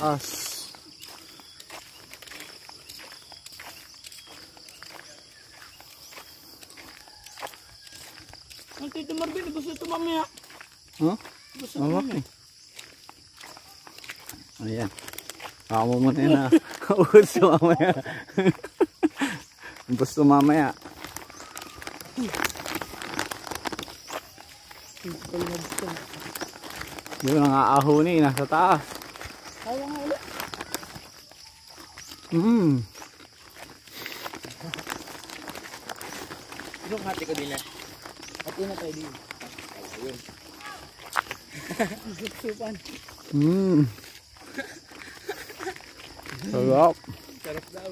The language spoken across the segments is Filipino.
taas. Ang Tito Marvin, gusto ito mamaya. Huh? Gusto ito mamaya. Ayan. Ako mo muna yun ha. Gusto mamaya. Gusto mamaya. Yun ang aahuni. Nasa taas. Kaya nga ulit. Ito ang hati ko din eh. Hati na tayo din. Ayun. Supan. Sarap. Sarap daw.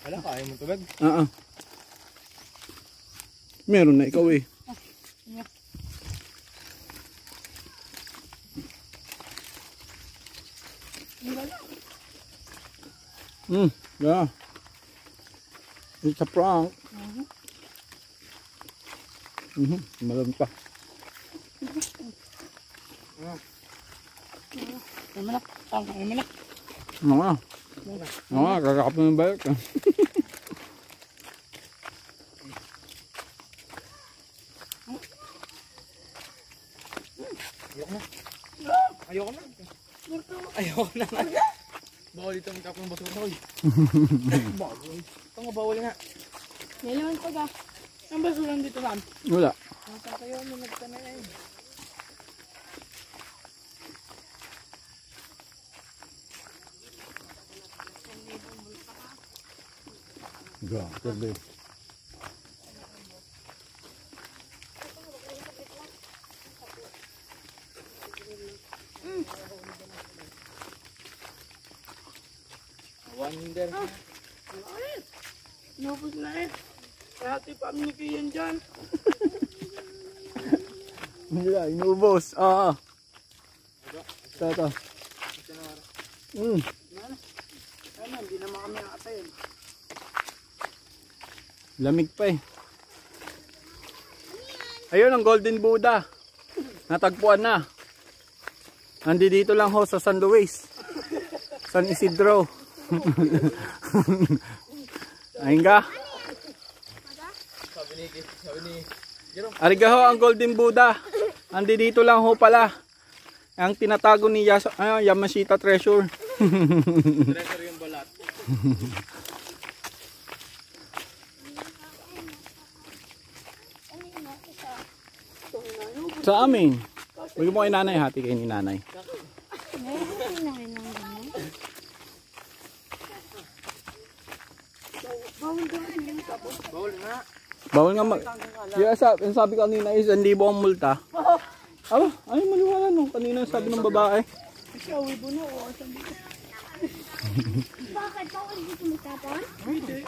Wala, kaya mo tubig? Meron na ikaw eh. Yeah. It's a prank. Malam pa. Malak. Malak. Oo nga, kakakap na yung balik. Ayoko na. Ayoko na. Bawal ito ang tapong baso ko. Bawal. Ito nga bawal nga. May naman pag ah. Ang basuran dito saan? Wala. Nasakayaw mo nagtanay na yun. Grabe. Wonder. Nubos na eh. Hati pa kami kayo yan dyan. Hindi na, inubos. Ito. Hindi naman kami nakatayin. Lamig pa eh. Ayun ang Golden Buddha. Natagpuan na. Nandito lang ho sa San Luis. San Isidro. Ayun ka. Sabi ni Ariga ho ang Golden Buddha. Nandito lang ho pala. Ang tinatago ni Yamashita Treasure. Treasure yung balat. Sa amin. Huwag mo kay nanay, hati kayo ni nanay. Bawal nga. Bawal nga sabi kanina is 1,000 ang multa. Ay maliwala no. Kanina sabi ng babae. Siya, wibo na o. Bakit? Bawal dito magtapon? Hindi.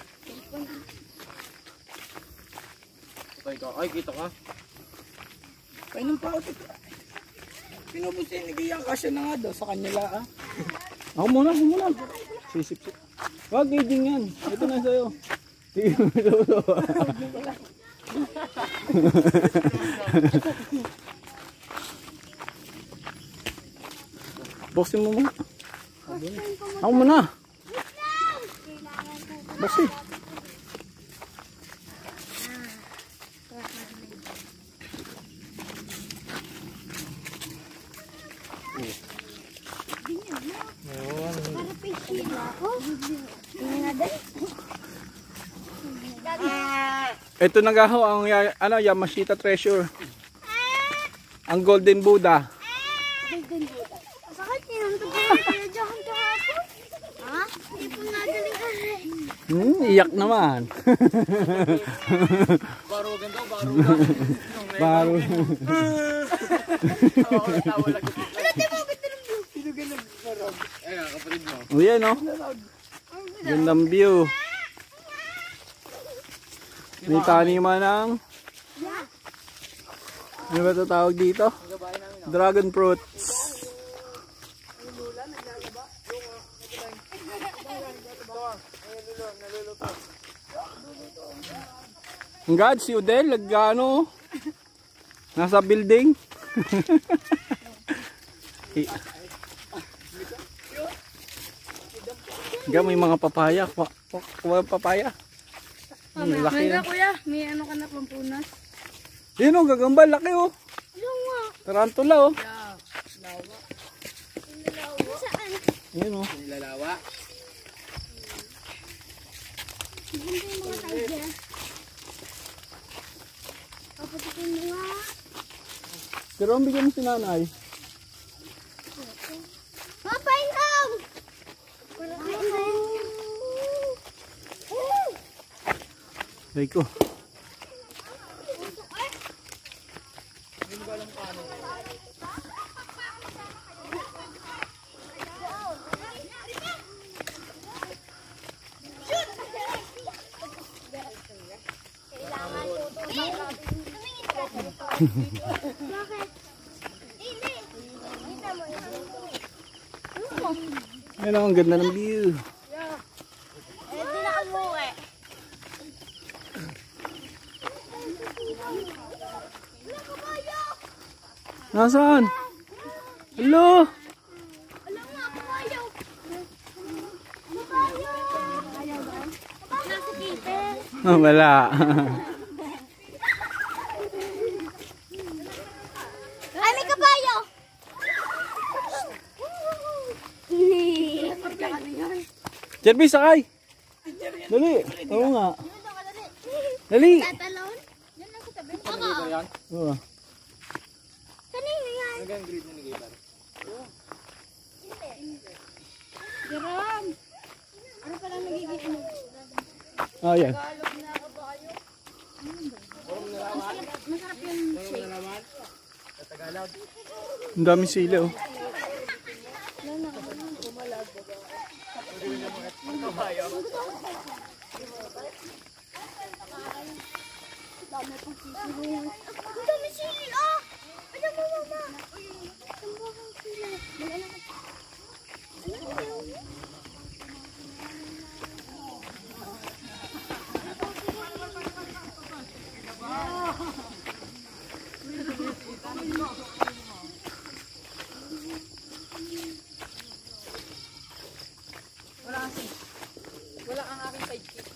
Ay, kita ka. Painom pa ako. Pinubusin, nagiyang kasya na nga daw sa kanya lang. Ako muna. Sisip-sip. Wag, giging yan. Ito na sa'yo. Sige mo ito. Buksin mo muna. Ako muna. Buksin. Para pisila ako. Ito na nga ho ang Yamashita Treasure. Ang Golden Buddha. Bakit tinanong tayo dyan kahapon? Ha? Hindi po nadaling kasi. Iyak naman. Barugan daw, Baro. Sino ganun? Ayan, kapatid mo. O yan o. Gandang view. May taniman ng ano ba ito tawag dito? Dragon fruits. Ang God, si Udel, nagano. Nasa building. Hanggang may mga papaya. Kuha papaya. Ang laki May na. kuya, may ano ka na pampunas? Yun o, gagamba, laki o. Yung nga. Tarantula o. Saan? Yun o. Nilalawa. Maganda yung mga tiger. Kapatikin mo nga. Pero ang bigyan mo si nanay. Mapainom! Ay ko. Bakit? Hindi. Kita mo. Ayun o, ang ganda ng view. Hindi na kamuwi. Nasaan? Hello? Alam nga, kabayo. Kabayo. Nasa Peter. Oh, wala. Ay, may kabayo. Jerby, sakay. Dali. Oo nga. Dali. Tatalon? Yan lang sa tabi. Ako. Oo. Kanino yan? Hanggang grade na ni Gabar. Jerome. Ano pala nagiging ano? Oh, yan. Masarap yung Nalaman? Sa Tagalog. Ang dami sila oh. Ang dami sili, oh! Ano mo, mama? Ang bakang sili. Wala ang aking sidekick.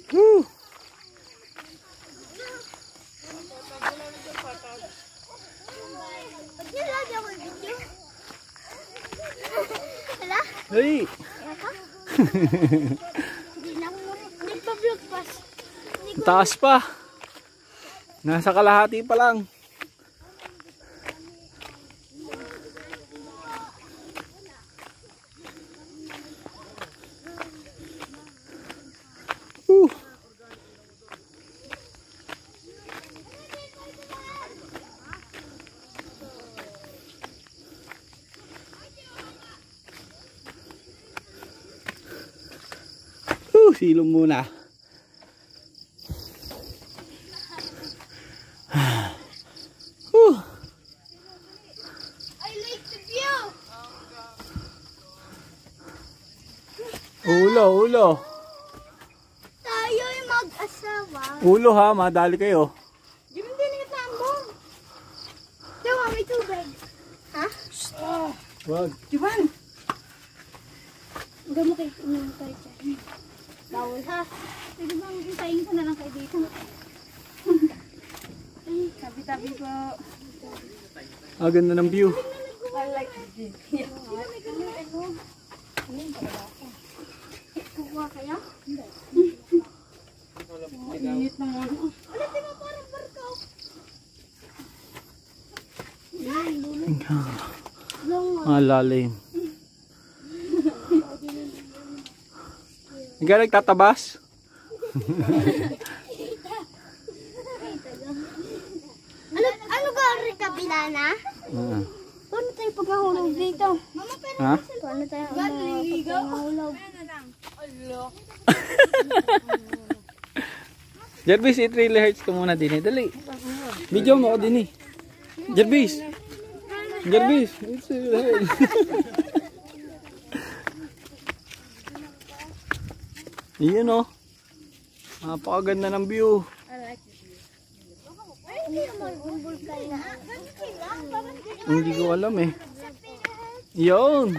Woo! Ba't yun lagi ako yung video? Hala? Dali. Kaya ka? Hindi na ako nagpa-vlog pas. Hindi ko Taas pa. Nasa kalahati pa lang. Woo! Silong muna. I like the view. Ulo. Tayo yung mag-asawa. Ulo ha, madali kayo. Di ba hindi nga tambong? Diba, may tubig. Ha? Wag. Diban! Huwag mo kayo uminom tayo dyan. Bawal ha. Pwede bang hintayin ko na lang kayo dito? Ay, tabi-tabi po. Ah, ganda ng view. I like the view. Kukuha kaya? Hindi. Init naman. Ulit, di ba parang barkaw? Yan, dulo. Malalim. Hindi ka nagtatabas? Ano gari ka, Pilana? Paano tayo pagkahulog dito? Ha? Paano tayo pagkahulog? Jervis, it really hurts ko muna din eh. Dali. Video mo ako din eh. Jervis. Jervis. It's really hurts. Iyan o. Napakaganda ng view. Hindi ko alam eh. Yun.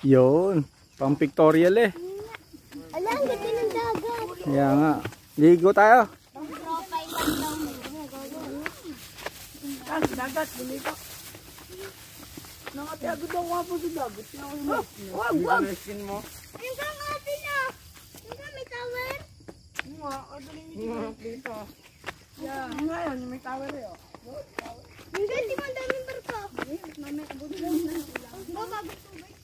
Yun. Pang pictorial eh. Alam, ganda ng dagat. Kaya nga. Ligo tayo. Dagat, binito. Nakatiagod ako nga po sa dagat. Wag! Mo. Yung kang atin na. Yung kang may tower. Nga, dito. Ngayon, may tower eh. Hindi, di mo ang daming barko. Mamaya, abot lang na. Bababot tubig.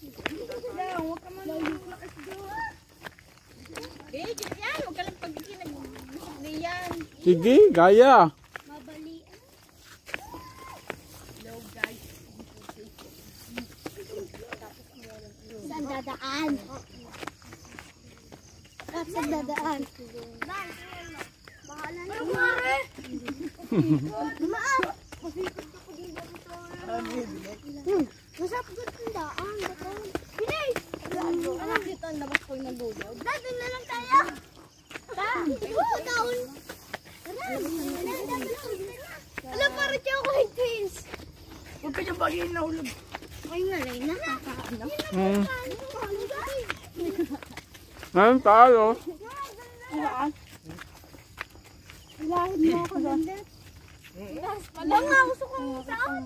Huwag ka man lakas doon. Eh, yan. Huwag ka lang pagkikinag. Hindi yan. Sige, gaya. Mabalian. Saan dadaan? Saan dadaan? Bahala na. Mare! Dumaan! Masarap ko itong daan. Bilis! Alam dito ang labas pag nagulog. Doon na lang tayo. Down! Alam, parang siya ako yung twins. Huwag ka niyang bagay na ulog. Ay, nalay na. Kakaano. Ngayon tayo. Ilahid mo ako doon. Wala nga, gusto kong saan.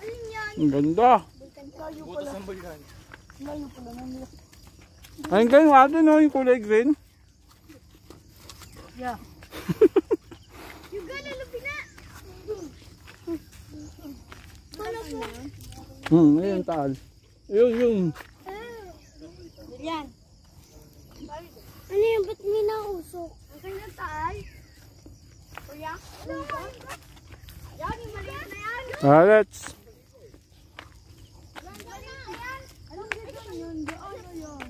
Alin yan? Ang ganda. Butas ng bulkan. Ayun kayo natin no, yung kulay green. Yeah. Yung gala, lupin na. Wala po. Ayun taal. Yun. Yan. Ano yung ba't may nausok? Ang kanya taal. Kuya? Yan, yung maliit na yan. Let's. Anong dito yun? Ano yun?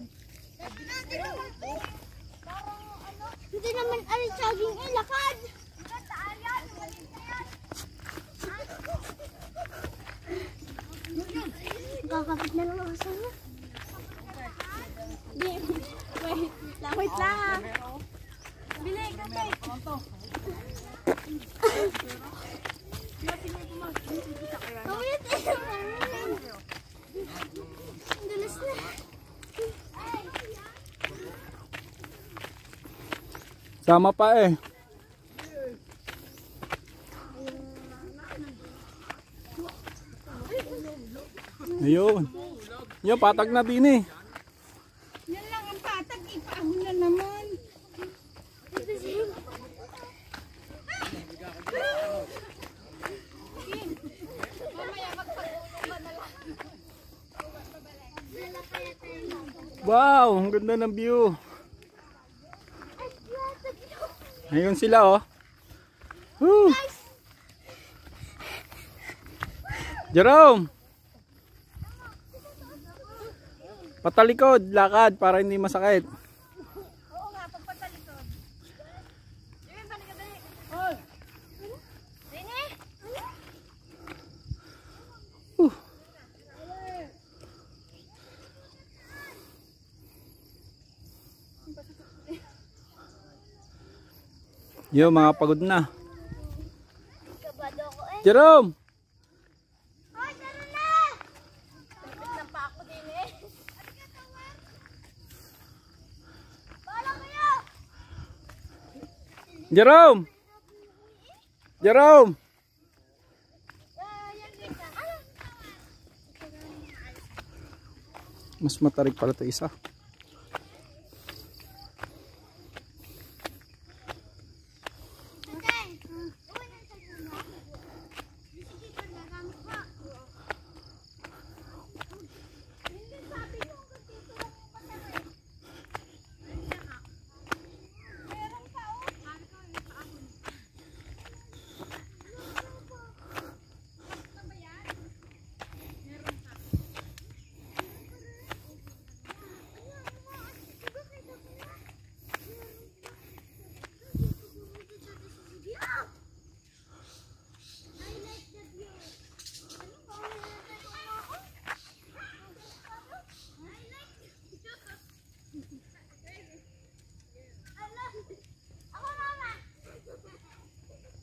Hindi naman alin saging lakad. Taal yan, maliit na yan. Kakapit na lang ako sana. Wait lang. Bili, kape. Kawit eh. Ang dulas na. Sama pa eh. Ayun. Yung patag na din eh. Yan lang ang patag. Ipaahon na naman. Wow, ang ganda ng view. Ayun sila oh. Woo. Jerome. Patalikod, lakad para hindi masakit. Oo nga, pagpatalikod. Yung balik dali. Hoy! Rene? Yo, mga pagod na. Kabado ako eh. Jerome. Hoy, tara na! Nagpit pa ako din eh. Bahala kayo! Jerome. Jerome. Yan dito. Ano? Mas matarik pala 'to isa.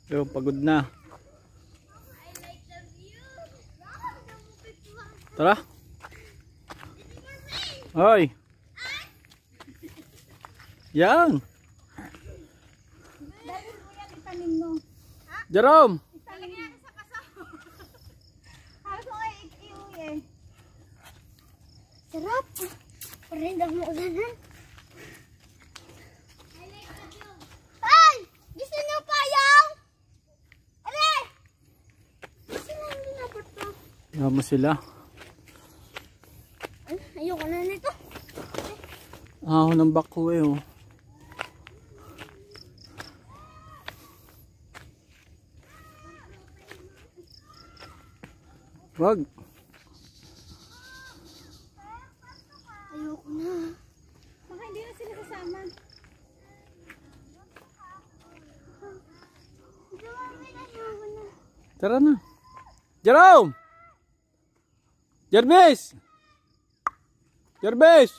Yo, pagod na. Tara. Hoy. Yan. Jerome. Sarap. Parindang mo ulan. Ay! Gusto niyo payong? Are! Gusto niyo hindi na po ito. Yaman sila. Ay, ayoko na nito. Ahon ng bako eh oh. Wag. Ayoko na. Baka hindi na sila kasama. Tara na. Jerome! Jervis! Jervis!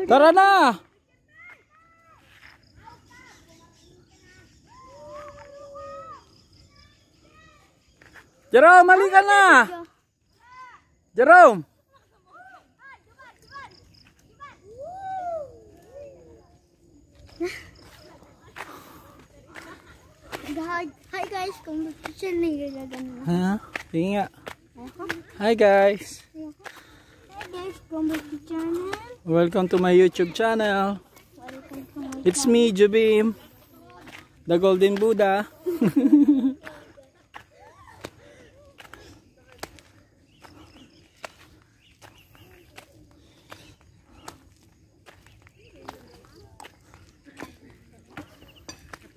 Tara na! Jerome, halika na! Jerome! Hi guys, kung gusto siya nilalagan mo. Ha? Sige nga. Hi guys! Hi guys, kung gusto channel. Welcome to my YouTube channel. Welcome to my It's me, Jubim. The Golden Buddha.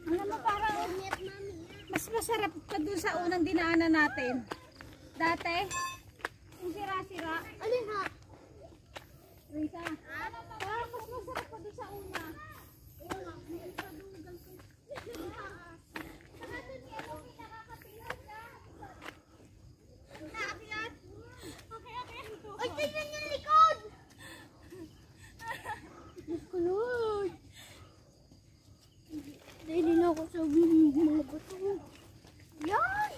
Alam mo, parang mas masarap ka dun sa unang dinaanan natin. Dati, yung sira-sira. Alin ha? Risa, parang mas masarap ka dun sa una. Ay, tignan yung likod! Lord! Dahil na ako sa mga bato. Yan!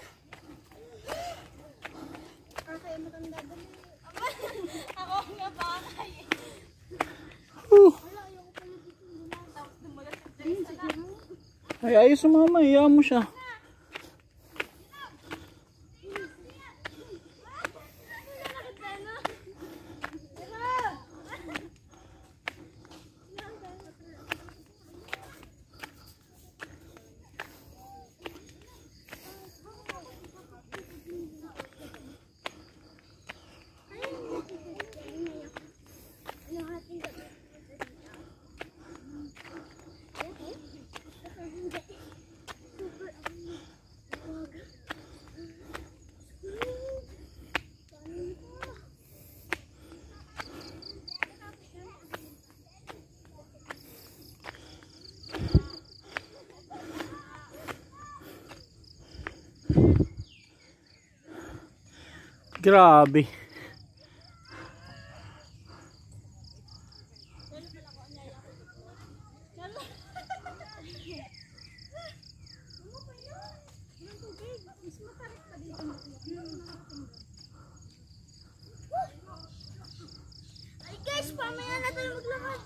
Okay, matanda dali. Ako nga ba? Wala, ayoko pala dito. Tapos dumulat sa dress na. Ay, ayos sumama. Iyaw mo siya. Grabe. Ay guys, pamaya na tayo maglakad.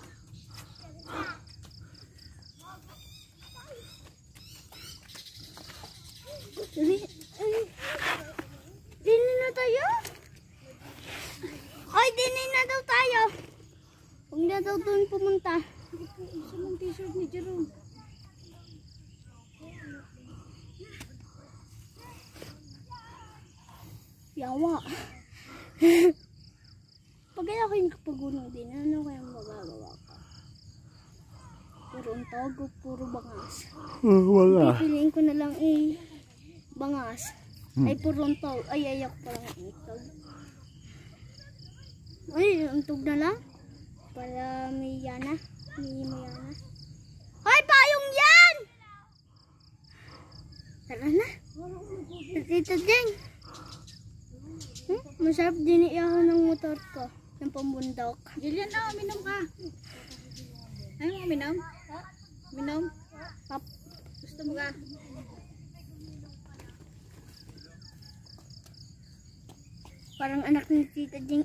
Dinin na tayo? Ay, dinin na daw tayo. Huwag na daw doon pumunta. Isa lang t-shirt ni Jerome. Yawa. Pag kaya kayo nakapagulong din, ano kaya magagawa ka? Puro untog o puro bangas? Wala. Pipiliin ko na lang bangas. Ay puro untog. Ay ayak pa lang untog. Ay, untog na lang. Para may yana. May yana. Ay, payong yan! Tara na. Tita Jeng. Masarap din iyahan ng motor ko. Ng pambundok. Julian, uminom ka. Ayaw mo uminom? Uminom? mga. Parang anak ni Tita Jing.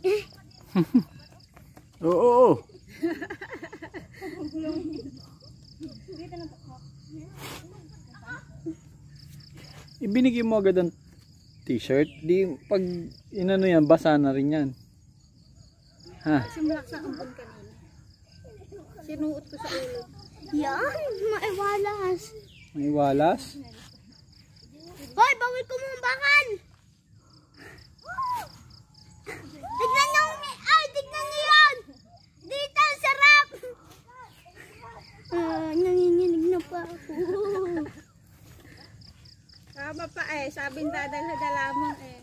Oo. Ibinigay mo agad ang t-shirt. Di pag inano yan, basa na rin yan. Ha? Simulak sa ambon kanina. Sinuot ko sa ulo. Yan, maiwalas. May walas. Hoy, bawal kumumbakan! Tignan niyo, ay, tignan niyo yan! Dito, ang sarap! Nanginginig na pa ako. Tama pa eh. Sabing dadalha-dala mo eh.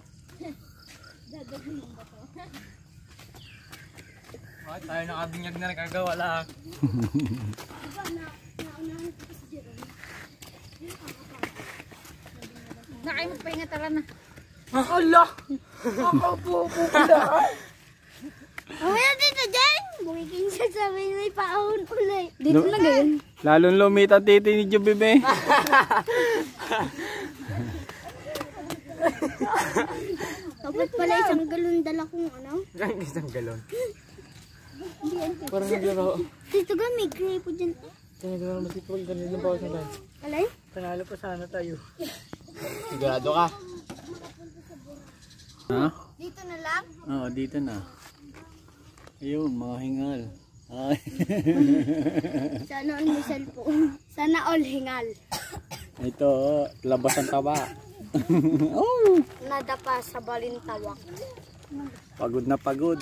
Ay, tayo nakabinyag na nagkagawa lang. Nakay magpahinga tara na. Hala! Nakaupo ko pala. Mamaya dito, Jen! Bukiking sasabihin may paahon ulit. Dito na ganyan. Lalong lumit ang titi ni Jubebe. Dapat pala isang galon dala kong ano. Gano'n isang galon. Parang naglaro. Dito ga, may grape dyan. Naglaro masipol. Ganun lang pa ako sa tayo. Alay? Panalo pa sana tayo. Sigurado ka? Ha? Dito na lang? Oo, dito na. Ayun, mga hingal. Ay. Sana all may cellphone. Sana all hingal. Ito, labas ang taba. Oh, Nadapa sa balintawak. pagod na pagod.